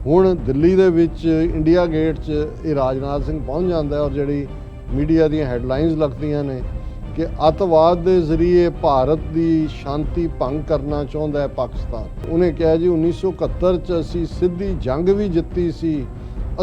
ਹੁਣ ਦਿੱਲੀ ਦੇ ਵਿੱਚ ਇੰਡੀਆ ਗੇਟ 'ਚ ਇਹ ਰਾਜਨਾਥ ਸਿੰਘ ਪਹੁੰਚ ਜਾਂਦਾ ਔਰ ਜਿਹੜੀ ਮੀਡੀਆ ਦੀਆਂ ਹੈਡਲਾਈਨਸ ਲੱਗਦੀਆਂ ਨੇ ਕਿ ਅੱਤਵਾਦ ਦੇ ਜ਼ਰੀਏ ਭਾਰਤ ਦੀ ਸ਼ਾਂਤੀ ਭੰਗ ਕਰਨਾ ਚਾਹੁੰਦਾ ਹੈ ਪਾਕਿਸਤਾਨ। ਉਹਨੇ ਕਿਹਾ ਜੀ 1971 'ਚ ਅਸੀਂ ਸਿੱਧੀ ਜੰਗ ਵੀ ਜਿੱਤੀ ਸੀ,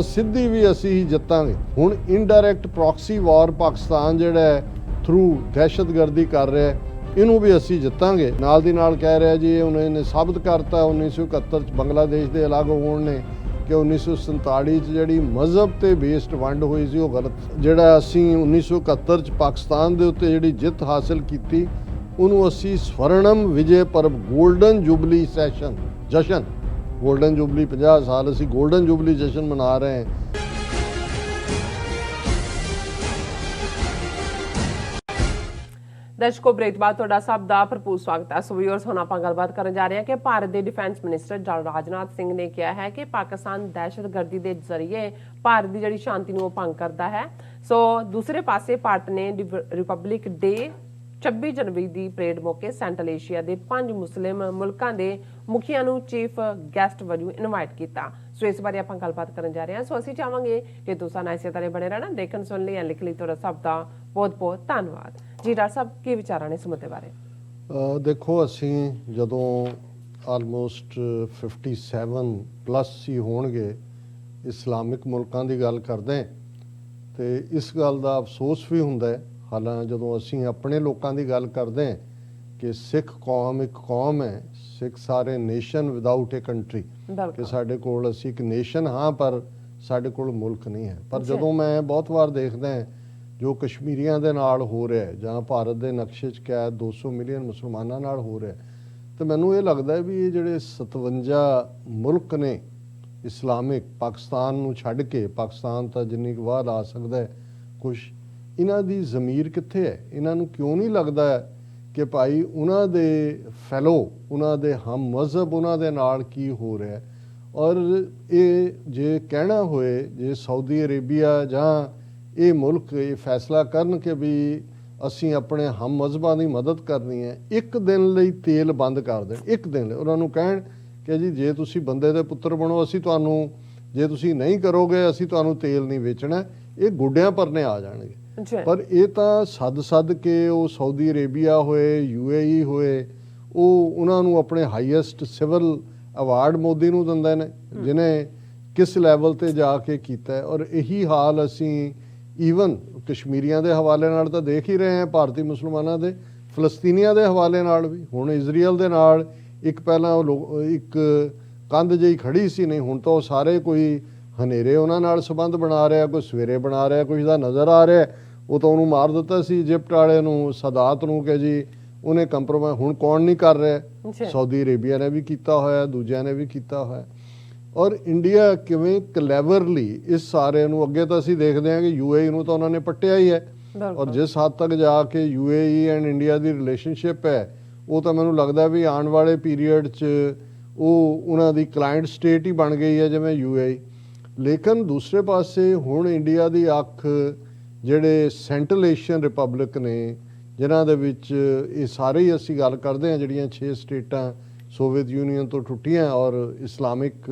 ਅਸਿੱਧੀ ਵੀ ਅਸੀਂ ਹੀ ਜਿੱਤਾਂਗੇ। ਹੁਣ ਇਨਡਾਇਰੈਕਟ ਪ੍ਰੋਕਸੀ ਵਾਰ ਪਾਕਿਸਤਾਨ ਜਿਹੜਾ ਹੈ ਥਰੂ ਦਹਿਸ਼ਤਗਰਦੀ ਕਰ ਰਿਹਾ ਹੈ, ਇਹਨੂੰ ਵੀ ਅਸੀਂ ਜਿੱਤਾਂਗੇ। ਨਾਲ ਦੀ ਨਾਲ ਕਹਿ ਰਿਹਾ ਜੀ ਉਹਨਾਂ ਨੇ ਸਾਬਤ ਕਰਤਾ 1971 'ਚ ਬੰਗਲਾਦੇਸ਼ ਦੇ ਅਲੱਗ ਹੋਣ ਨੇ ਕਿ 1947 'ਚ ਜਿਹੜੀ ਮਜ਼ਹਬ ਤੇ ਬੇਸਡ ਵੰਡ ਹੋਈ ਸੀ ਉਹ ਗਲਤ। ਜਿਹੜਾ ਅਸੀਂ 1971 'ਚ ਪਾਕਿਸਤਾਨ ਦੇ ਉੱਤੇ ਜਿਹੜੀ ਜਿੱਤ ਹਾਸਲ ਕੀਤੀ ਉਹਨੂੰ ਅਸੀਂ ਸਵਰਣਮ ਵਿਜੇ ਪਰਬ ਗੋਲਡਨ ਜੁਬਲੀ ਜਸ਼ਨ ਗੋਲਡਨ ਜੁਬਲੀ 50 ਸਾਲ ਅਸੀਂ ਗੋਲਡਨ ਜੁਬਲੀ ਜਸ਼ਨ ਮਨਾ ਰਹੇ ਹਾਂ। ਦਰਸ਼ਕੋ ਬ੍ਰੇਕ ਬਾਅਦ ਤੁਹਾਡਾ ਸਭ ਦਾ ਭਰਪੂਰ ਸਵਾਗਤ ਹੈ। ਸੋ ਵੀਅਰਸ ਹੁਣ ਆਪਾਂ ਗੱਲਬਾਤ ਕਰਨ ਜਾ ਰਹੇ ਹਾਂ ਕਿ ਭਾਰਤ ਦੇ defence minister general Rajnath Singh ਨੇ ਕਿਹਾ ਹੈ ਕਿ ਪਾਕਿਸਤਾਨ ਦਹਿਸ਼ਤਗਰਦੀ ਦੇ ਜ਼ਰੀਏ ਭਾਰਤ ਦੀ ਜਿਹੜੀ ਸ਼ਾਂਤੀ ਨੂੰ ਭੰਗ ਕਰਦਾ ਹੈ। ਸੋ ਦੂਸਰੇ ਪਾਸੇ ਭਾਰਤ ਨੇ ਰਿਪਬਲਿਕ ਡੇ 26 ਜਨਵਰੀ ਦੀ ਪਰੇਡ ਮੌਕੇ ਸੈਂਟਰਲ ਏਸ਼ੀਆ ਦੇ 5 ਮੁਸਲਿਮ ਮੁਲਕਾਂ ਦੇ ਮੁਖੀਆਂ ਨੂੰ ਚੀਫ ਗੈਸਟ ਵਜੋਂ ਇਨਵਾਈਟ ਕੀਤਾ। ਸੋ ਇਸ ਬਾਰੇ ਆਪਾਂ ਗੱਲਬਾਤ ਕਰਨ ਜਾ ਰਹੇ ਹਾਂ। ਸੋ ਅਸੀਂ ਚਾਹਾਂਗੇ ਕਿ ਤੁਸੀਂ ਨਾਲ ਇਸੇ ਤਰ੍ਹਾਂ ਬਣੇ ਰਹਿਣਾ। ਦੇਖਣ ਸੁਣ ਲਈ ਲਿਖ ਲਈ ਤੁਹਾਡਾ ਸਭ ਦਾ ਬਹੁਤ ਬਹੁਤ ਧੰਨਵਾਦ ਜੀ। ਡਾਕਟਰ ਸਾਹਿਬ ਕੀ ਵਿਚਾਰਾਂ ਨੇ ਇਸ ਮੁੱਦੇ ਬਾਰੇ? ਦੇਖੋ ਅਸੀਂ ਜਦੋਂ ਆਲਮੋਸਟ 57 ਪਲੱਸ ਹੀ ਹੋਣਗੇ ਇਸਲਾਮਿਕ ਮੁਲਕਾਂ ਦੀ ਗੱਲ ਕਰਦੇ ਤੇ ਇਸ ਗੱਲ ਦਾ ਅਫਸੋਸ ਵੀ ਹੁੰਦਾ ਹੈ। ਹਾਲਾਂ ਜਦੋਂ ਅਸੀਂ ਆਪਣੇ ਲੋਕਾਂ ਦੀ ਗੱਲ ਕਰਦੇ ਹਾਂ ਕਿ ਸਿੱਖ ਕੌਮ ਇੱਕ ਕੌਮ ਹੈ, ਸਿੱਖ ਸਾਰੇ ਨੇਸ਼ਨ ਵਿਦਆਊਟ ਏ ਕੰਟਰੀ, ਕਿ ਸਾਡੇ ਕੋਲ ਅਸੀਂ ਇੱਕ ਨੇਸ਼ਨ ਹਾਂ ਪਰ ਸਾਡੇ ਕੋਲ ਮੁਲਕ ਨਹੀਂ ਹੈ। ਪਰ ਜਦੋਂ ਮੈਂ ਬਹੁਤ ਵਾਰ ਦੇਖਦਾ ਜੋ ਕਸ਼ਮੀਰੀਆਂ ਦੇ ਨਾਲ ਹੋ ਰਿਹਾ ਜਾਂ ਭਾਰਤ ਦੇ ਨਕਸ਼ੇ 'ਚ ਕੈਦ 200 ਮਿਲੀਅਨ ਮੁਸਲਮਾਨਾਂ ਨਾਲ ਹੋ ਰਿਹਾ ਤੇ ਮੈਨੂੰ ਇਹ ਲੱਗਦਾ ਵੀ ਇਹ ਜਿਹੜੇ 57 ਮੁਲਕ ਨੇ ਇਸਲਾਮਿਕ ਪਾਕਿਸਤਾਨ ਨੂੰ ਛੱਡ ਕੇ, ਪਾਕਿਸਤਾਨ ਤਾਂ ਜਿੰਨੀ ਕੁ ਬਾਅਦ ਆ ਸਕਦਾ ਹੈ ਕੁਛ, ਇਹਨਾਂ ਦੀ ਜ਼ਮੀਰ ਕਿੱਥੇ ਹੈ? ਇਹਨਾਂ ਨੂੰ ਕਿਉਂ ਨਹੀਂ ਲੱਗਦਾ ਕਿ ਭਾਈ ਉਹਨਾਂ ਦੇ ਫੈਲੋ, ਉਹਨਾਂ ਦੇ ਹਮ ਮਜ਼ਹਬ, ਉਹਨਾਂ ਦੇ ਨਾਲ ਕੀ ਹੋ ਰਿਹਾ? ਔਰ ਇਹ ਜੇ ਕਹਿਣਾ ਹੋਏ ਜੇ ਸਾਊਦੀ ਅਰੇਬੀਆ ਜਾਂ ਇਹ ਮੁਲਕ ਇਹ ਫੈਸਲਾ ਕਰਨ ਕਿ ਵੀ ਅਸੀਂ ਆਪਣੇ ਹਮ ਮਜ਼ਹਬਾਂ ਦੀ ਮਦਦ ਕਰਨੀ ਹੈ, ਇੱਕ ਦਿਨ ਲਈ ਤੇਲ ਬੰਦ ਕਰ ਦੇਣ, ਇੱਕ ਦਿਨ ਲਈ ਉਹਨਾਂ ਨੂੰ ਕਹਿਣ ਕਿ ਜੀ ਜੇ ਤੁਸੀਂ ਬੰਦੇ ਦੇ ਪੁੱਤਰ ਬਣੋ ਅਸੀਂ ਤੁਹਾਨੂੰ, ਜੇ ਤੁਸੀਂ ਨਹੀਂ ਕਰੋਗੇ ਅਸੀਂ ਤੁਹਾਨੂੰ ਤੇਲ ਨਹੀਂ ਵੇਚਣਾ, ਇਹ ਗੁੱਡਿਆਂ ਪਰਨੇ ਆ ਜਾਣਗੇ। ਪਰ ਇਹ ਤਾਂ ਸੱਦ ਕੇ ਉਹ ਸਾਊਦੀ ਅਰੇਬੀਆ ਹੋਏ, UAE ਹੋਏ, ਉਹ ਉਹਨਾਂ ਨੂੰ ਆਪਣੇ ਹਾਈਐਸਟ ਸਿਵਲ ਅਵਾਰਡ ਮੋਦੀ ਨੂੰ ਦਿੰਦੇ ਨੇ ਜਿਹਨੇ ਕਿਸ ਲੈਵਲ ਤੇ ਜਾ ਕੇ ਕੀਤਾ। ਔਰ ਇਹੀ ਹਾਲ ਅਸੀਂ ਈਵਨ ਕਸ਼ਮੀਰੀਆਂ ਦੇ ਹਵਾਲੇ ਨਾਲ ਤਾਂ ਦੇਖ ਹੀ ਰਹੇ ਹਾਂ, ਭਾਰਤੀ ਮੁਸਲਮਾਨਾਂ ਦੇ, ਫਲਸਤੀਨੀਆਂ ਦੇ ਹਵਾਲੇ ਨਾਲ ਵੀ। ਹੁਣ ਇਜ਼ਰਾਈਲ ਦੇ ਨਾਲ ਇੱਕ ਪਹਿਲਾਂ ਇੱਕ ਕੰਧ ਜਿਹੀ ਖੜੀ ਸੀ, ਨਹੀਂ ਹੁਣ ਤਾਂ ਉਹ ਸਾਰੇ ਕੋਈ ਹਨੇਰੇ ਉਹਨਾਂ ਨਾਲ ਸੰਬੰਧ ਬਣਾ ਰਿਹਾ, ਕੋਈ ਸਵੇਰੇ ਬਣਾ ਰਿਹਾ, ਕੁਝ ਦਾ ਨਜ਼ਰ ਆ ਰਿਹਾ। ਉਹ ਤਾਂ ਉਹਨੂੰ ਮਾਰ ਦਿੱਤਾ ਸੀ ਇਜਿਪਟ ਵਾਲੇ ਨੂੰ, ਸਦਾਤ ਨੂੰ, ਕਿ ਜੀ ਉਹਨੇ ਕੰਪਰੋਮਾਈਜ਼। ਹੁਣ ਕੌਣ ਨਹੀਂ ਕਰ ਰਿਹਾ? ਸਾਊਦੀ ਅਰੇਬੀਆ ਨੇ ਵੀ ਕੀਤਾ ਹੋਇਆ, ਦੂਜਿਆਂ ਨੇ ਵੀ ਕੀਤਾ ਹੋਇਆ। ਔਰ ਇੰਡੀਆ ਕਿਵੇਂ ਕਲੈਵਰਲੀ ਇਸ ਸਾਰੇ ਨੂੰ, ਅੱਗੇ ਤਾਂ ਅਸੀਂ ਦੇਖਦੇ ਹਾਂ ਕਿ UAE ਨੂੰ ਤਾਂ ਉਹਨਾਂ ਨੇ ਪੱਟਿਆ ਹੀ ਹੈ, ਔਰ ਜਿਸ ਹੱਦ ਤੱਕ ਜਾ ਕੇ UAE and India the relationship ਹੈ ਉਹ ਤਾਂ ਮੈਨੂੰ ਲੱਗਦਾ ਵੀ ਆਉਣ ਵਾਲੇ ਪੀਰੀਅਡ 'ਚ ਉਹ ਉਹਨਾਂ ਦੀ ਕਲਾਇੰਟ ਸਟੇਟ ਹੀ ਬਣ ਗਈ ਹੈ ਜਿਵੇਂ UAE। ਲੇਕਿਨ ਦੂਸਰੇ ਪਾਸੇ ਹੁਣ ਇੰਡੀਆ ਦੀ ਅੱਖ ਜਿਹੜੇ ਸੈਂਟਰਲ ਏਸ਼ੀਅਨ ਰਿਪਬਲਿਕ ਨੇ, ਜਿਨ੍ਹਾਂ ਦੇ ਵਿੱਚ ਇਹ ਸਾਰੇ ਹੀ ਅਸੀਂ ਗੱਲ ਕਰਦੇ ਹਾਂ ਜਿਹੜੀਆਂ 6 ਸਟੇਟਾਂ ਸੋਵੀਅਤ ਯੂਨੀਅਨ ਤੋਂ ਟੁੱਟੀਆਂ ਔਰ ਇਸਲਾਮਿਕ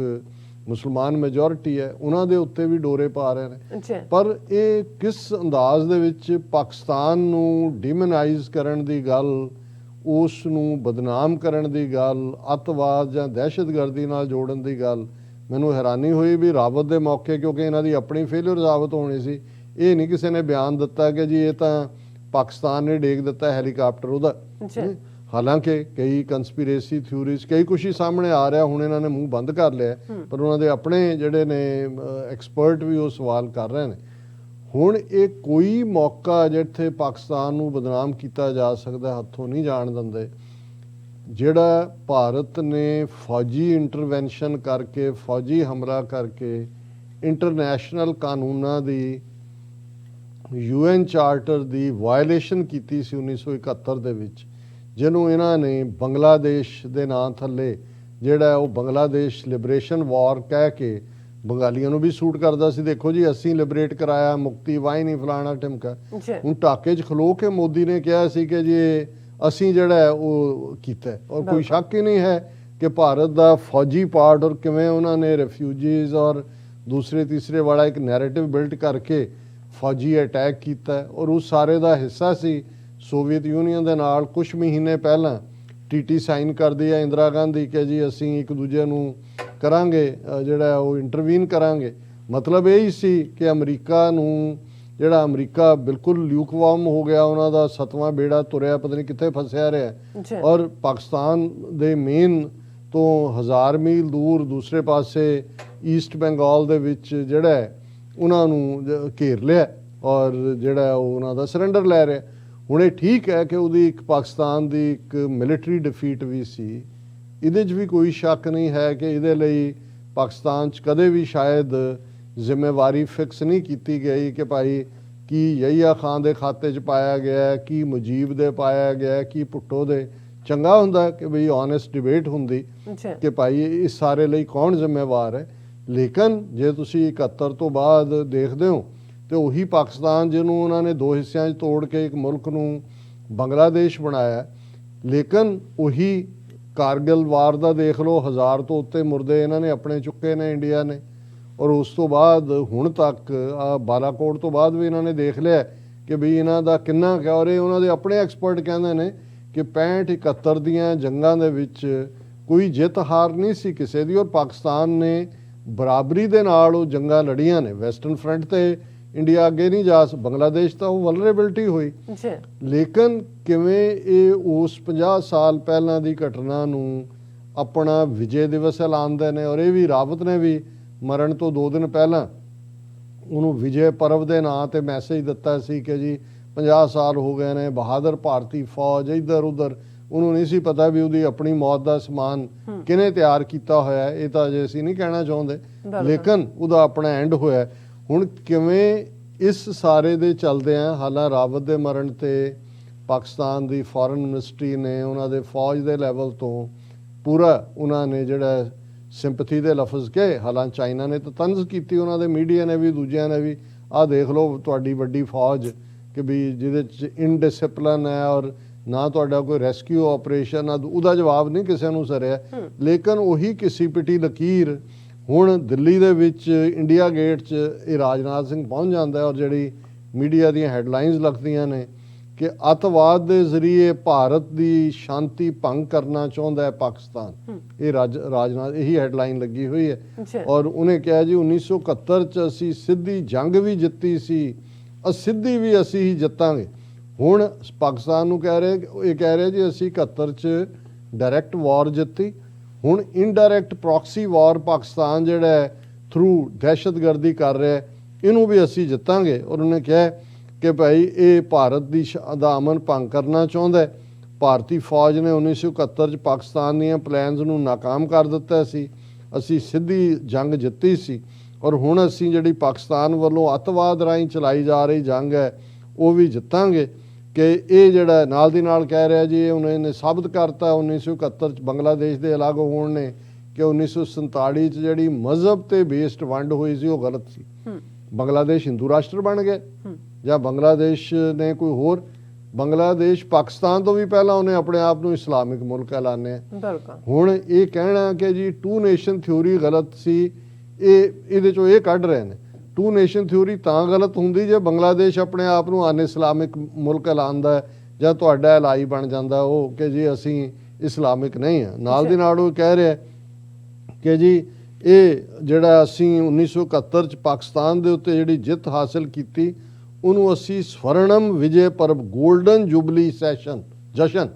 ਮੁਸਲਮਾਨ ਮੈਜੋਰਿਟੀ ਹੈ, ਉਹਨਾਂ ਦੇ ਉੱਤੇ ਵੀ ਡੋਰੇ ਪਾ ਰਹੇ ਨੇ। ਪਰ ਇਹ ਕਿਸ ਅੰਦਾਜ਼ ਦੇ ਵਿੱਚ ਪਾਕਿਸਤਾਨ ਨੂੰ ਡਿਮੋਨਾਈਜ਼ ਕਰਨ ਦੀ ਗੱਲ, ਉਸ ਨੂੰ ਬਦਨਾਮ ਕਰਨ ਦੀ ਗੱਲ, ਅੱਤਵਾਦ ਜਾਂ ਦਹਿਸ਼ਤਗਰਦੀ ਨਾਲ ਜੋੜਨ ਦੀ ਗੱਲ, ਮੈਨੂੰ ਹੈਰਾਨੀ ਹੋਈ ਵੀ ਰਾਵਤ ਦੇ ਮੌਕੇ, ਕਿਉਂਕਿ ਇਹਨਾਂ ਦੀ ਆਪਣੀ ਫੇਲਿਅਰ ਰਾਵਤ ਹੋਣੀ ਸੀ, ਇਹ ਨਹੀਂ ਕਿਸੇ ਨੇ ਬਿਆਨ ਦਿੱਤਾ ਕਿ ਜੀ ਇਹ ਤਾਂ ਪਾਕਿਸਤਾਨ ਨੇ ਡੇਗ ਦਿੱਤਾ ਹੈਲੀਕਾਪਟਰ ਉਹਦਾ। ਹਾਲਾਂਕਿ ਕਈ ਕੰਸਪੀਰੇਸੀ ਥਿਊਰੀਜ਼, ਕਈ ਕੁਛ ਹੀ ਸਾਹਮਣੇ ਆ ਰਿਹਾ, ਹੁਣ ਇਹਨਾਂ ਨੇ ਮੂੰਹ ਬੰਦ ਕਰ ਲਿਆ, ਪਰ ਉਹਨਾਂ ਦੇ ਆਪਣੇ ਜਿਹੜੇ ਨੇ ਐਕਸਪਰਟ ਵੀ ਉਹ ਸਵਾਲ ਕਰ ਰਹੇ ਨੇ। ਹੁਣ ਇਹ ਕੋਈ ਮੌਕਾ ਜਿੱਥੇ ਪਾਕਿਸਤਾਨ ਨੂੰ ਬਦਨਾਮ ਕੀਤਾ ਜਾ ਸਕਦਾ ਹੱਥੋਂ ਨਹੀਂ ਜਾਣ ਦਿੰਦੇ। ਜਿਹੜਾ ਭਾਰਤ ਨੇ ਫੌਜੀ ਇੰਟਰਵੈਂਸ਼ਨ ਕਰਕੇ, ਫੌਜੀ ਹਮਲਾ ਕਰਕੇ ਇੰਟਰਨੈਸ਼ਨਲ ਕਾਨੂੰਨਾਂ ਦੀ, UN ਚਾਰਟਰ ਦੀ ਵਾਇਲੇਸ਼ਨ ਕੀਤੀ ਸੀ 1971 ਦੇ ਵਿੱਚ, ਜਿਹਨੂੰ ਇਹਨਾਂ ਨੇ ਬੰਗਲਾਦੇਸ਼ ਦੇ ਨਾਂ ਥੱਲੇ ਜਿਹੜਾ ਉਹ ਬੰਗਲਾਦੇਸ਼ ਲਿਬਰੇਸ਼ਨ ਵਾਰ ਕਹਿ ਕੇ ਬੰਗਾਲੀਆਂ ਨੂੰ ਵੀ ਸੂਟ ਕਰਦਾ ਸੀ। ਦੇਖੋ ਜੀ ਅਸੀਂ ਲਿਬਰੇਟ ਕਰਾਇਆ, ਮੁਕਤੀ ਵਾਹੀ ਨਹੀਂ ਫਲਾਣਾ ਟਿਮਕਾ। ਹੁਣ ਢਾਕੇ 'ਚ ਖਲੋ ਕੇ ਮੋਦੀ ਨੇ ਕਿਹਾ ਸੀ ਕਿ ਜੀ ਅਸੀਂ ਜਿਹੜਾ ਉਹ ਕੀਤਾ, ਔਰ ਕੋਈ ਸ਼ੱਕ ਹੀ ਨਹੀਂ ਹੈ ਕਿ ਭਾਰਤ ਦਾ ਫੌਜੀ ਪਾਰਟ ਔਰ ਕਿਵੇਂ ਉਹਨਾਂ ਨੇ ਰਿਫਿਊਜੀਜ਼ ਔਰ ਦੂਸਰੇ ਤੀਸਰੇ ਵਾਲਾ ਇੱਕ ਨੈਰੇਟਿਵ ਬਿਲਡ ਕਰਕੇ ਫੌਜੀ ਅਟੈਕ ਕੀਤਾ ਔਰ ਉਸ ਸਾਰੇ ਦਾ ਹਿੱਸਾ ਸੀ ਸੋਵੀਅਤ ਯੂਨੀਅਨ ਦੇ ਨਾਲ ਕੁਝ ਮਹੀਨੇ ਪਹਿਲਾਂ ਟੀਟੀ ਸਾਈਨ ਕਰਦੀ ਹੈ ਇੰਦਰਾ ਗਾਂਧੀ ਕਿ ਜੀ ਅਸੀਂ ਇੱਕ ਦੂਜੇ ਨੂੰ ਕਰਾਂਗੇ ਜਿਹੜਾ ਉਹ ਇੰਟਰਵੀਨ ਕਰਾਂਗੇ। ਮਤਲਬ ਇਹ ਹੀ ਸੀ ਕਿ ਅਮਰੀਕਾ ਨੂੰ ਜਿਹੜਾ ਅਮਰੀਕਾ ਬਿਲਕੁਲ ਲਿਊਕਵਾਰਮ ਹੋ ਗਿਆ, ਉਹਨਾਂ ਦਾ 7ਵਾਂ ਬੇੜਾ ਤੁਰਿਆ, ਪਤਾ ਨਹੀਂ ਕਿੱਥੇ ਫਸਿਆ ਰਿਹਾ ਔਰ ਪਾਕਿਸਤਾਨ ਦੇ ਮੇਨ ਤੋਂ 1000 ਮੀਲ ਦੂਰ ਦੂਸਰੇ ਪਾਸੇ ਈਸਟ ਬੰਗਾਲ ਦੇ ਵਿੱਚ ਜਿਹੜਾ ਉਹਨਾਂ ਨੂੰ ਘੇਰ ਲਿਆ ਔਰ ਜਿਹੜਾ ਉਹ ਉਹਨਾਂ ਦਾ ਸਰੈਂਡਰ ਲੈ ਰਿਹਾ। ਹੁਣ ਇਹ ਠੀਕ ਹੈ ਕਿ ਉਹਦੀ ਇੱਕ ਪਾਕਿਸਤਾਨ ਦੀ ਇੱਕ ਮਿਲਟਰੀ ਡਿਫੀਟ ਵੀ ਸੀ, ਇਹਦੇ 'ਚ ਵੀ ਕੋਈ ਸ਼ੱਕ ਨਹੀਂ ਹੈ ਕਿ ਇਹਦੇ ਲਈ ਪਾਕਿਸਤਾਨ 'ਚ ਕਦੇ ਵੀ ਸ਼ਾਇਦ ਜ਼ਿੰਮੇਵਾਰੀ ਫਿਕਸ ਨਹੀਂ ਕੀਤੀ ਗਈ ਕਿ ਭਾਈ ਕੀ ਯਹੀਆ ਖਾਨ ਦੇ ਖਾਤੇ 'ਚ ਪਾਇਆ ਗਿਆ, ਕੀ ਮੁਜੀਬ ਦੇ ਪਾਇਆ ਗਿਆ, ਕੀ ਭੁੱਟੋ ਦੇ। ਚੰਗਾ ਹੁੰਦਾ ਕਿ ਬਈ ਓਨੈਸਟ ਡਿਬੇਟ ਹੁੰਦੀ ਕਿ ਭਾਈ ਇਸ ਸਾਰੇ ਲਈ ਕੌਣ ਜ਼ਿੰਮੇਵਾਰ ਹੈ। ਲੇਕਿਨ ਜੇ ਤੁਸੀਂ 71 ਤੋਂ ਬਾਅਦ ਦੇਖਦੇ ਹੋ ਤੇ ਉਹੀ ਪਾਕਿਸਤਾਨ ਜਿਹਨੂੰ ਉਹਨਾਂ ਨੇ ਦੋ ਹਿੱਸਿਆਂ 'ਚ ਤੋੜ ਕੇ ਇੱਕ ਮੁਲਕ ਨੂੰ ਬੰਗਲਾਦੇਸ਼ ਬਣਾਇਆ, ਲੇਕਿਨ ਉਹੀ ਕਾਰਗਿਲ ਵਾਰ ਦਾ ਦੇਖ ਲਓ, 1000 ਤੋਂ ਉੱਤੇ ਮੁਰਦੇ ਇਹਨਾਂ ਨੇ ਆਪਣੇ ਚੁੱਕੇ ਨੇ ਇੰਡੀਆ ਨੇ। ਔਰ ਉਸ ਤੋਂ ਬਾਅਦ ਹੁਣ ਤੱਕ ਬਾਲਾਕੋਟ ਤੋਂ ਬਾਅਦ ਵੀ ਇਹਨਾਂ ਨੇ ਦੇਖ ਲਿਆ ਕਿ ਵੀ ਇਹਨਾਂ ਦਾ ਕਿੰਨਾ ਕੁ, ਔਰ ਇਹ ਉਹਨਾਂ ਦੇ ਆਪਣੇ ਐਕਸਪਰਟ ਕਹਿੰਦੇ ਨੇ ਕਿ 65-71 ਦੀਆਂ ਜੰਗਾਂ ਦੇ ਵਿੱਚ ਕੋਈ ਜਿੱਤ ਹਾਰ ਨਹੀਂ ਸੀ ਕਿਸੇ ਦੀ ਔਰ ਪਾਕਿਸਤਾਨ ਨੇ ਬਰਾਬਰੀ ਦੇ ਨਾਲ ਉਹ ਜੰਗਾਂ ਲੜੀਆਂ ਨੇ। ਵੈਸਟਰਨ ਫਰੰਟ ਤੇ ਇੰਡੀਆ ਅੱਗੇ ਨਹੀਂ ਜਾ ਬੰਗਲਾਦੇਸ਼ ਤਾਂ ਉਹ ਵਲਨਰੇਬਿਲਟੀ ਹੋਈ, ਲੇਕਿਨ ਕਿਵੇਂ ਇਹ ਉਸ 50 ਸਾਲ ਪਹਿਲਾਂ ਦੀ ਘਟਨਾ ਨੂੰ ਆਪਣਾ ਵਿਜੇ ਦਿਵਸ ਐਲਾਨਦੇ ਨੇ ਔਰ ਇਹ ਵੀ ਰਾਵਤ ਨੇ ਵੀ ਮਰਨ ਤੋਂ 2 ਦਿਨ ਪਹਿਲਾਂ ਉਹਨੂੰ ਵਿਜੇ ਪਰਵ ਦੇ ਨਾਂ ਤੇ ਮੈਸੇਜ ਦਿੱਤਾ ਸੀ ਕਿ ਜੀ 50 ਸਾਲ ਹੋ ਗਏ ਨੇ, ਬਹਾਦਰ ਭਾਰਤੀ ਫੌਜ ਇੱਧਰ ਉੱਧਰ। ਉਹਨੂੰ ਨਹੀਂ ਸੀ ਪਤਾ ਵੀ ਉਹਦੀ ਆਪਣੀ ਮੌਤ ਦਾ ਸਮਾਨ ਕਿਹਨੇ ਤਿਆਰ ਕੀਤਾ ਹੋਇਆ, ਇਹ ਤਾਂ ਅਜੇ ਅਸੀਂ ਨਹੀਂ ਕਹਿਣਾ ਚਾਹੁੰਦੇ, ਲੇਕਿਨ ਉਹਦਾ ਆਪਣਾ ਐਂਡ ਹੋਇਆ। ਹੁਣ ਕਿਵੇਂ ਇਸ ਸਾਰੇ ਦੇ ਚੱਲਦਿਆਂ ਹਾਲਾਂ ਰਾਵਤ ਦੇ ਮਰਨ ਤੇ ਪਾਕਿਸਤਾਨ ਦੀ ਫੋਰਨ ਮਿਨਿਸਟਰੀ ਨੇ ਉਹਨਾਂ ਦੇ ਫੌਜ ਦੇ ਲੈਵਲ ਤੋਂ ਪੂਰਾ ਉਹਨਾਂ ਨੇ ਜਿਹੜਾ ਸਿੰਪਥੀ ਦੇ ਲਫ਼ਜ਼ ਕਹੇ, ਹਾਲਾਂ ਚਾਈਨਾ ਨੇ ਤਾਂ ਤੰਜ਼ ਕੀਤੀ, ਉਹਨਾਂ ਦੇ ਮੀਡੀਆ ਨੇ ਵੀ ਦੂਜਿਆਂ ਨੇ ਵੀ, ਆਹ ਦੇਖ ਲਓ ਤੁਹਾਡੀ ਵੱਡੀ ਫੌਜ ਕਿ ਵੀ ਜਿਹਦੇ 'ਚ ਇਨਡਿਸਿਪਲਿਨ ਹੈ ਔਰ ਨਾ ਤੁਹਾਡਾ ਕੋਈ ਰੈਸਕਿਊ ਆਪਰੇਸ਼ਨ ਆ, ਉਹਦਾ ਜਵਾਬ ਨਹੀਂ ਕਿਸੇ ਨੂੰ ਸਰਿਆ। ਲੇਕਿਨ ਉਹੀ ਘਿਸੀ ਪਿਟੀ ਲਕੀਰ ਹੁਣ ਦਿੱਲੀ ਦੇ ਵਿੱਚ ਇੰਡੀਆ ਗੇਟ 'ਚ ਇਹ ਰਾਜਨਾਥ ਸਿੰਘ ਪਹੁੰਚ ਜਾਂਦਾ ਔਰ ਜਿਹੜੀ ਮੀਡੀਆ ਦੀਆਂ ਹੈਡਲਾਈਨਸ ਲੱਗਦੀਆਂ ਨੇ ਕਿ ਅੱਤਵਾਦ ਦੇ ਜ਼ਰੀਏ ਭਾਰਤ ਦੀ ਸ਼ਾਂਤੀ ਭੰਗ ਕਰਨਾ ਚਾਹੁੰਦਾ ਹੈ ਪਾਕਿਸਤਾਨ। ਇਹ ਰਾਜਨਾਥ ਇਹੀ ਹੈਡਲਾਈਨ ਲੱਗੀ ਹੋਈ ਹੈ ਔਰ ਉਹਨੇ ਕਿਹਾ ਜੀ 1971 'ਚ ਅਸੀਂ ਸਿੱਧੀ ਜੰਗ ਵੀ ਜਿੱਤੀ ਸੀ, ਅਸਿੱਧੀ ਵੀ ਅਸੀਂ ਹੀ ਜਿੱਤਾਂਗੇ। ਹੁਣ ਪਾਕਿਸਤਾਨ ਨੂੰ ਕਹਿ ਰਹੇ ਜੀ ਅਸੀਂ 71 'ਚ ਡਾਇਰੈਕਟ ਵਾਰ ਜਿੱਤੀ, ਹੁਣ ਇਨਡਾਇਰੈਕਟ ਪ੍ਰੋਕਸੀ ਵਾਰ ਪਾਕਿਸਤਾਨ ਜਿਹੜਾ ਹੈ ਥਰੂ ਦਹਿਸ਼ਤਗਰਦੀ ਕਰ ਰਿਹਾ, ਇਹਨੂੰ ਵੀ ਅਸੀਂ ਜਿੱਤਾਂਗੇ। ਔਰ ਉਹਨੇ ਕਿਹਾ ਕਿ ਭਾਈ ਇਹ ਭਾਰਤ ਦਾ ਅਮਨ ਭੰਗ ਕਰਨਾ ਚਾਹੁੰਦਾ। ਭਾਰਤੀ ਫੌਜ ਨੇ 1971 'ਚ ਪਾਕਿਸਤਾਨ ਦੀਆਂ ਪਲਾਨਸ ਨੂੰ ਨਾਕਾਮ ਕਰ ਦਿੱਤਾ ਸੀ, ਅਸੀਂ ਸਿੱਧੀ ਜੰਗ ਜਿੱਤੀ ਸੀ ਔਰ ਹੁਣ ਅਸੀਂ ਜਿਹੜੀ ਪਾਕਿਸਤਾਨ ਵੱਲੋਂ ਅੱਤਵਾਦ ਰਾਹੀਂ ਚਲਾਈ ਜਾ ਰਹੀ ਜੰਗ ਹੈ ਉਹ ਵੀ ਜਿੱਤਾਂਗੇ। ਕਿ ਇਹ ਜਿਹੜਾ ਨਾਲ ਦੀ ਨਾਲ ਕਹਿ ਰਿਹਾ ਜੀ ਉਹਨਾਂ ਨੇ ਸਾਬਤ ਕਰਤਾ 1971 'ਚ ਬੰਗਲਾਦੇਸ਼ ਦੇ ਅਲੱਗ ਹੋਣ ਨੇ ਕਿ 1947 'ਚ ਜਿਹੜੀ ਮਜ਼ਹਬ ਤੇ ਬੇਸਡ ਵੰਡ ਹੋਈ ਸੀ ਉਹ ਗਲਤ ਸੀ। ਬੰਗਲਾਦੇਸ਼ ਹਿੰਦੂ ਰਾਸ਼ਟਰ ਬਣ ਗਿਆ ਜਾਂ ਬੰਗਲਾਦੇਸ਼ ਨੇ ਕੋਈ ਹੋਰ, ਬੰਗਲਾਦੇਸ਼ ਪਾਕਿਸਤਾਨ ਤੋਂ ਵੀ ਪਹਿਲਾਂ ਉਹਨੇ ਆਪਣੇ ਆਪ ਨੂੰ ਇਸਲਾਮਿਕ ਮੁਲਕ ਐਲਾਨਿਆ। ਹੁਣ ਇਹ ਕਹਿਣਾ ਕਿ ਜੀ 2 ਨੇਸ਼ਨ ਥਿਊਰੀ ਗਲਤ ਸੀ, ਇਹਦੇ 'ਚੋਂ ਇਹ ਕੱਢ ਰਹੇ ਨੇ 2 ਨੇਸ਼ਨ ਥਿਊਰੀ ਤਾਂ ਗਲਤ ਹੁੰਦੀ ਜੇ ਬੰਗਲਾਦੇਸ਼ ਆਪਣੇ ਆਪ ਨੂੰ ਅਨ ਇਸਲਾਮਿਕ ਮੁਲਕ ਐਲਾਨਦਾ ਜਾਂ ਤੁਹਾਡਾ ਐਲਾਈ ਬਣ ਜਾਂਦਾ ਉਹ ਕਿ ਜੀ ਅਸੀਂ ਇਸਲਾਮਿਕ ਨਹੀਂ ਹਾਂ। ਨਾਲ ਦੀ ਨਾਲ ਉਹ ਕਹਿ ਰਿਹਾ ਕਿ ਜੀ ਇਹ ਜਿਹੜਾ ਅਸੀਂ 1971 'ਚ ਪਾਕਿਸਤਾਨ ਦੇ ਉੱਤੇ ਜਿਹੜੀ ਜਿੱਤ ਹਾਸਿਲ ਕੀਤੀ ਉਹਨੂੰ ਅਸੀਂ ਸਵਰਣਮ ਵਿਜੇ ਪਰਬ ਗੋਲਡਨ ਜੁਬਲੀ ਜਸ਼ਨ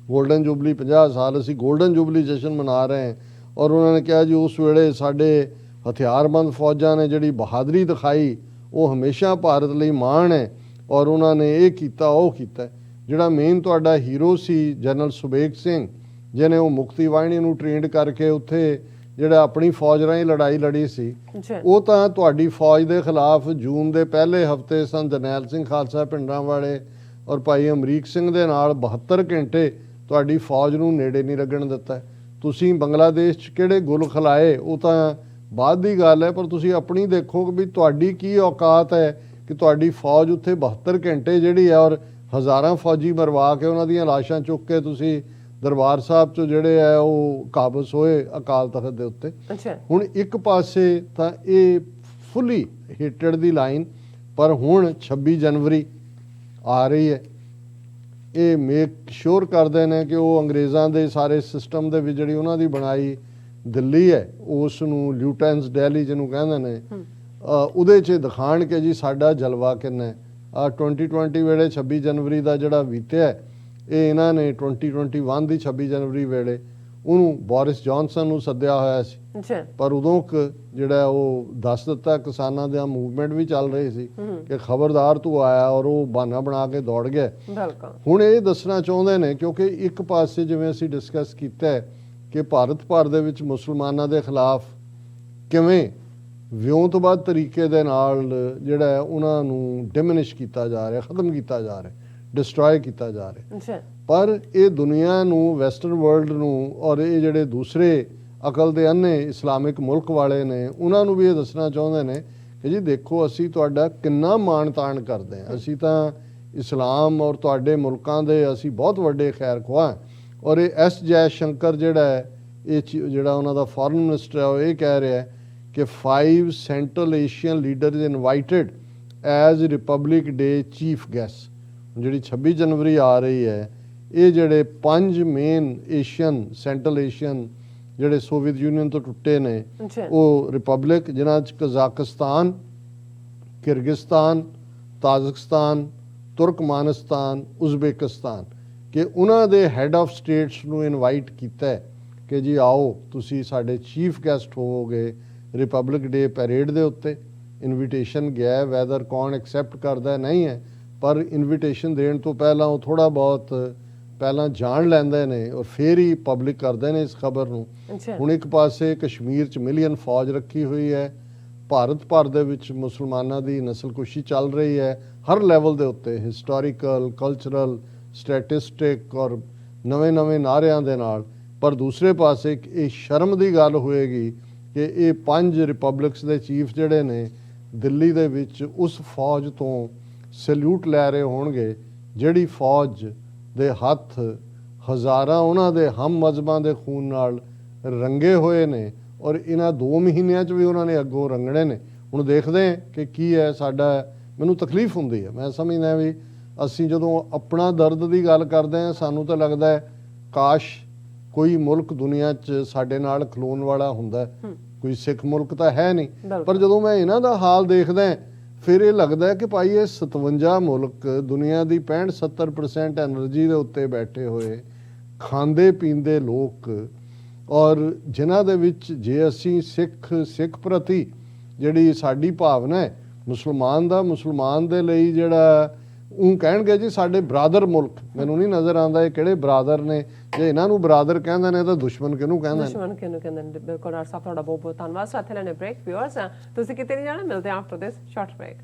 ਗੋਲਡਨ ਜੁਬਲੀ 50 ਸਾਲ ਅਸੀਂ ਗੋਲਡਨ ਜੁਬਲੀ ਜਸ਼ਨ ਮਨਾ ਰਹੇ ਹਾਂ। ਔਰ ਉਹਨਾਂ ਨੇ ਕਿਹਾ ਜੀ ਉਸ ਵੇਲੇ ਸਾਡੇ ਹਥਿਆਰਬੰਦ ਫੌਜਾਂ ਨੇ ਜਿਹੜੀ ਬਹਾਦਰੀ ਦਿਖਾਈ ਉਹ ਹਮੇਸ਼ਾ ਭਾਰਤ ਲਈ ਮਾਣ ਹੈ ਔਰ ਉਹਨਾਂ ਨੇ ਇਹ ਕੀਤਾ ਉਹ ਕੀਤਾ। ਜਿਹੜਾ ਮੇਨ ਤੁਹਾਡਾ ਹੀਰੋ ਸੀ ਜਨਰਲ ਸੁਬੇਗ ਸਿੰਘ ਜਿਹਨੇ ਉਹ ਮੁਕਤੀ ਵਾਹਿਨੀ ਨੂੰ ਟ੍ਰੇਨਡ ਕਰਕੇ ਉੱਥੇ ਜਿਹੜਾ ਆਪਣੀ ਫੌਜ ਰਾਹੀਂ ਲੜਾਈ ਲੜੀ ਸੀ, ਉਹ ਤਾਂ ਤੁਹਾਡੀ ਫੌਜ ਦੇ ਖਿਲਾਫ ਜੂਨ ਦੇ ਪਹਿਲੇ ਹਫਤੇ ਸਨ ਜਰਨੈਲ ਸਿੰਘ ਖਾਲਸਾ ਪਿੰਡਾਂ ਵਾਲੇ ਔਰ ਭਾਈ ਅਮਰੀਕ ਸਿੰਘ ਦੇ ਨਾਲ 72 ਘੰਟੇ ਤੁਹਾਡੀ ਫੌਜ ਨੂੰ ਨੇੜੇ ਨਹੀਂ ਲੱਗਣ ਦਿੱਤਾ। ਤੁਸੀਂ ਬੰਗਲਾਦੇਸ਼ 'ਚ ਕਿਹੜੇ ਗੁਲ ਖਿਲਾਏ ਉਹ ਤਾਂ ਬਾਅਦ ਦੀ ਗੱਲ ਹੈ, ਪਰ ਤੁਸੀਂ ਆਪਣੀ ਦੇਖੋ ਕਿ ਵੀ ਤੁਹਾਡੀ ਕੀ ਔਕਾਤ ਹੈ ਕਿ ਤੁਹਾਡੀ ਫੌਜ ਉੱਥੇ 72 ਘੰਟੇ ਜਿਹੜੀ ਹੈ ਔਰ ਹਜ਼ਾਰਾਂ ਫੌਜੀ ਮਰਵਾ ਕੇ ਉਹਨਾਂ ਦੀਆਂ ਲਾਸ਼ਾਂ ਚੁੱਕ ਕੇ ਤੁਸੀਂ ਦਰਬਾਰ ਸਾਹਿਬ 'ਚੋਂ ਜਿਹੜੇ ਆ ਉਹ ਕਾਬਜ਼ ਹੋਏ ਅਕਾਲ ਤਖਤ ਦੇ ਉੱਤੇ। ਅੱਛਾ, ਹੁਣ ਇੱਕ ਪਾਸੇ ਤਾਂ ਇਹ ਫੁੱਲੀ ਹੇਟਡ ਦੀ ਲਾਈਨ, ਪਰ ਹੁਣ 26 ਜਨਵਰੀ ਆ ਰਹੀ ਹੈ, ਇਹ ਮੇਕ ਸ਼ੋਰ ਕਰਦੇ ਨੇ ਕਿ ਉਹ ਅੰਗਰੇਜ਼ਾਂ ਦੇ ਸਾਰੇ ਸਿਸਟਮ ਦੇ ਵਿੱਚ ਜਿਹੜੀ ਉਹਨਾਂ ਦੀ ਬਣਾਈ ਦਿੱਲੀ ਹੈ ਉਸ ਨੂੰ ਲਿਊਟੈਂਸ ਡੈਲੀ ਜਿਹਨੂੰ ਕਹਿੰਦੇ ਨੇ ਉਹਦੇ 'ਚ ਦਿਖਾਣ ਕੇ ਜੀ ਸਾਡਾ ਜਲਵਾ ਕਿੰਨਾ। 2020 ਵੇਲੇ 26 ਜਨਵਰੀ ਦਾ ਜਿਹੜਾ ਬੀਤਿਆ ਇਹ ਇਹਨਾਂ ਨੇ 2021 ਦੀ 26 ਜਨਵਰੀ ਵੇਲੇ ਉਹਨੂੰ ਬੋਰਿਸ ਜੌਨਸਨ ਨੂੰ ਸੱਦਿਆ ਹੋਇਆ ਸੀ, ਪਰ ਉਦੋਂ ਜਿਹੜਾ ਉਹ ਦੱਸ ਦਿੱਤਾ, ਕਿਸਾਨਾਂ ਦਾ ਮੂਵਮੈਂਟ ਵੀ ਚੱਲ ਰਹੀ ਸੀ ਕਿ ਖਬਰਦਾਰ ਤੂੰ ਆਇਆ, ਔਰ ਉਹ ਬਹਾਨਾ ਬਣਾ ਕੇ ਦੌੜ ਗਿਆ। ਹੁਣ ਇਹ ਦੱਸਣਾ ਚਾਹੁੰਦੇ ਨੇ ਕਿਉਂਕਿ ਇੱਕ ਪਾਸੇ ਜਿਵੇਂ ਅਸੀਂ ਡਿਸਕਸ ਕੀਤਾ ਕਿ ਭਾਰਤ ਭਰ ਦੇ ਵਿੱਚ ਮੁਸਲਮਾਨਾਂ ਦੇ ਖਿਲਾਫ ਕਿਵੇਂ ਵਿਉਂਤਬੱਧ ਤਰੀਕੇ ਦੇ ਨਾਲ ਜਿਹੜਾ ਉਹਨਾਂ ਨੂੰ ਡਿਮਿਨਿਸ਼ ਕੀਤਾ ਜਾ ਰਿਹਾ, ਖਤਮ ਕੀਤਾ ਜਾ ਰਿਹਾ, ਡਿਸਟਰੋਏ ਕੀਤਾ ਜਾ ਰਿਹਾ। ਪਰ ਇਹ ਦੁਨੀਆ ਨੂੰ, ਵੈਸਟਰਨ ਵਰਲਡ ਨੂੰ, ਔਰ ਇਹ ਜਿਹੜੇ ਦੂਸਰੇ ਅਕਲ ਦੇ ਅੰਨੇ ਇਸਲਾਮਿਕ ਮੁਲਕ ਵਾਲੇ ਨੇ ਉਹਨਾਂ ਨੂੰ ਵੀ ਇਹ ਦੱਸਣਾ ਚਾਹੁੰਦੇ ਨੇ ਕਿ ਜੀ ਦੇਖੋ ਅਸੀਂ ਤੁਹਾਡਾ ਕਿੰਨਾ ਮਾਣ ਤਾਣ ਕਰਦੇ ਹਾਂ, ਅਸੀਂ ਤਾਂ ਇਸਲਾਮ ਔਰ ਤੁਹਾਡੇ ਮੁਲਕਾਂ ਦੇ ਅਸੀਂ ਬਹੁਤ ਵੱਡੇ ਖੈਰ ਖੁਆਹ। ਔਰ ਇਹ ਐਸ ਜੈ ਸ਼ੰਕਰ ਜਿਹੜਾ ਹੈ, ਇਹ ਜਿਹੜਾ ਉਹਨਾਂ ਦਾ ਫੋਰਨ ਮਿਨਿਸਟਰ ਹੈ, ਉਹ ਇਹ ਕਹਿ ਰਿਹਾ ਹੈ ਕਿ 5 central Asian leaders invited as republic day chief guest. ਜਿਹੜੀ 26 ਜਨਵਰੀ ਆ ਰਹੀ ਹੈ, ਇਹ ਜਿਹੜੇ 5 ਮੇਨ ਏਸ਼ੀਅਨ, ਸੈਂਟਰਲ ਏਸ਼ੀਅਨ ਜਿਹੜੇ ਸੋਵੀਅਤ ਯੂਨੀਅਨ ਤੋਂ ਟੁੱਟੇ ਨੇ, ਉਹ ਰਿਪਬਲਿਕ ਜਿਨ੍ਹਾਂ 'ਚ Kazakhstan, Kyrgyzstan, Tajikistan, Turkmenistan, Uzbekistan, ਕਿ ਉਹਨਾਂ ਦੇ ਹੈੱਡ ਆਫ ਸਟੇਟਸ ਨੂੰ ਇਨਵਾਈਟ ਕੀਤਾ ਹੈ ਕਿ ਜੀ ਆਓ ਤੁਸੀਂ ਸਾਡੇ ਚੀਫ ਗੈਸਟ ਹੋਵੋਗੇ ਰਿਪਬਲਿਕ ਡੇ ਪੈਰੇਡ ਦੇ ਉੱਤੇ। ਇਨਵੀਟੇਸ਼ਨ ਗਿਆ, ਵੈਦਰ ਕੌਣ ਐਕਸੈਪਟ ਕਰਦਾ ਨਹੀਂ ਹੈ, ਪਰ ਇਨਵੀਟੇਸ਼ਨ ਦੇਣ ਤੋਂ ਪਹਿਲਾਂ ਉਹ ਥੋੜ੍ਹਾ ਬਹੁਤ ਪਹਿਲਾਂ ਜਾਣ ਲੈਂਦੇ ਨੇ ਔਰ ਫਿਰ ਹੀ ਪਬਲਿਕ ਕਰਦੇ ਨੇ ਇਸ ਖਬਰ ਨੂੰ। ਹੁਣ ਇੱਕ ਪਾਸੇ ਕਸ਼ਮੀਰ 'ਚ ਮਿਲੀਅਨ ਫੌਜ ਰੱਖੀ ਹੋਈ ਹੈ, ਭਾਰਤ ਭਰ ਦੇ ਵਿੱਚ ਮੁਸਲਮਾਨਾਂ ਦੀ ਨਸਲਕੁਸ਼ੀ ਚੱਲ ਰਹੀ ਹੈ ਹਰ ਲੈਵਲ ਦੇ ਉੱਤੇ, ਹਿਸਟੋਰੀਕਲ, ਕਲਚਰਲ, ਸਟੈਟਿਸਟਿਕ ਔਰ ਨਵੇਂ ਨਾਅਰਿਆਂ ਦੇ ਨਾਲ। ਪਰ ਦੂਸਰੇ ਪਾਸੇ ਇਹ ਸ਼ਰਮ ਦੀ ਗੱਲ ਹੋਏਗੀ ਕਿ ਇਹ 5 ਰਿਪਬਲਿਕਸ ਦੇ ਚੀਫ ਜਿਹੜੇ ਨੇ ਦਿੱਲੀ ਦੇ ਵਿੱਚ ਉਸ ਫੌਜ ਤੋਂ ਸੈਲੂਟ ਲੈ ਰਹੇ ਹੋਣਗੇ ਜਿਹੜੀ ਫੌਜ ਦੇ ਹੱਥ ਹਜ਼ਾਰਾਂ ਉਹਨਾਂ ਦੇ ਹਮ ਮਜ਼ਹਬਾਂ ਦੇ ਖੂਨ ਨਾਲ ਰੰਗੇ ਹੋਏ ਨੇ, ਔਰ ਇਹਨਾਂ 2 ਮਹੀਨਿਆਂ 'ਚ ਵੀ ਉਹਨਾਂ ਨੇ ਅੱਗੋਂ ਰੰਗਣੇ ਨੇ। ਹੁਣ ਦੇਖਦੇ ਹਾਂ ਕਿ ਕੀ ਹੈ। ਸਾਡਾ ਮੈਨੂੰ ਤਕਲੀਫ ਹੁੰਦੀ ਹੈ, ਮੈਂ ਸਮਝਦਾ ਵੀ ਅਸੀਂ ਜਦੋਂ ਆਪਣਾ ਦਰਦ ਦੀ ਗੱਲ ਕਰਦੇ ਹਾਂ ਸਾਨੂੰ ਤਾਂ ਲੱਗਦਾ ਹੈ ਕਾਸ਼ ਕੋਈ ਮੁਲਕ ਦੁਨੀਆ 'ਚ ਸਾਡੇ ਨਾਲ ਖਲੋਣ ਵਾਲਾ ਹੁੰਦਾ। ਕੋਈ ਸਿੱਖ ਮੁਲਕ ਤਾਂ ਹੈ ਨਹੀਂ, ਪਰ ਜਦੋਂ ਮੈਂ ਇਹਨਾਂ ਦਾ ਹਾਲ ਦੇਖਦਾ ਫਿਰ ਇਹ ਲੱਗਦਾ ਕਿ ਭਾਈ ਇਹ 57 ਮੁਲਕ ਦੁਨੀਆ ਦੀ 65-70% ਐਨਰਜੀ ਦੇ ਉੱਤੇ ਬੈਠੇ ਹੋਏ ਖਾਂਦੇ ਪੀਂਦੇ ਲੋਕ, ਔਰ ਜਿਨ੍ਹਾਂ ਦੇ ਵਿੱਚ ਜੇ ਅਸੀਂ ਸਿੱਖ ਪ੍ਰਤੀ ਜਿਹੜੀ ਸਾਡੀ ਭਾਵਨਾ ਹੈ ਮੁਸਲਮਾਨ ਦੇ ਲਈ ਜਿਹੜਾ ਉਹ ਕਹਿਣਗੇ ਜੀ ਸਾਡੇ ਬਰਾਦਰ ਮੁਲਕ, ਮੈਨੂੰ ਨਹੀਂ ਨਜ਼ਰ ਆਉਂਦਾ ਇਹ ਕਿਹੜੇ ਬਰਾਦਰ ਨੇ। ਜੇ ਇਹਨਾਂ ਨੂੰ ਬਰਾਦਰ ਕਹਿੰਦੇ ਨੇ ਤਾਂ ਦੁਸ਼ਮਣ ਕਿਹਨੂੰ ਕਹਿੰਦੇ ਨੇ? ਬਿਲਕੁਲ। ਤੁਹਾਡਾ ਬਹੁਤ ਬਹੁਤ ਧੰਨਵਾਦ। ਸਾਥ ਲੈਣੇ ਬ੍ਰੇਕ। ਵਿਊਅਰਸ ਤੁਸੀਂ ਕਿਤੇ ਨਹੀਂ ਜਾਣਾ, ਮਿਲਦੇ ਆਫਟਰ ਦਿਸ ਸ਼ਾਰਟ ਬ੍ਰੇਕ।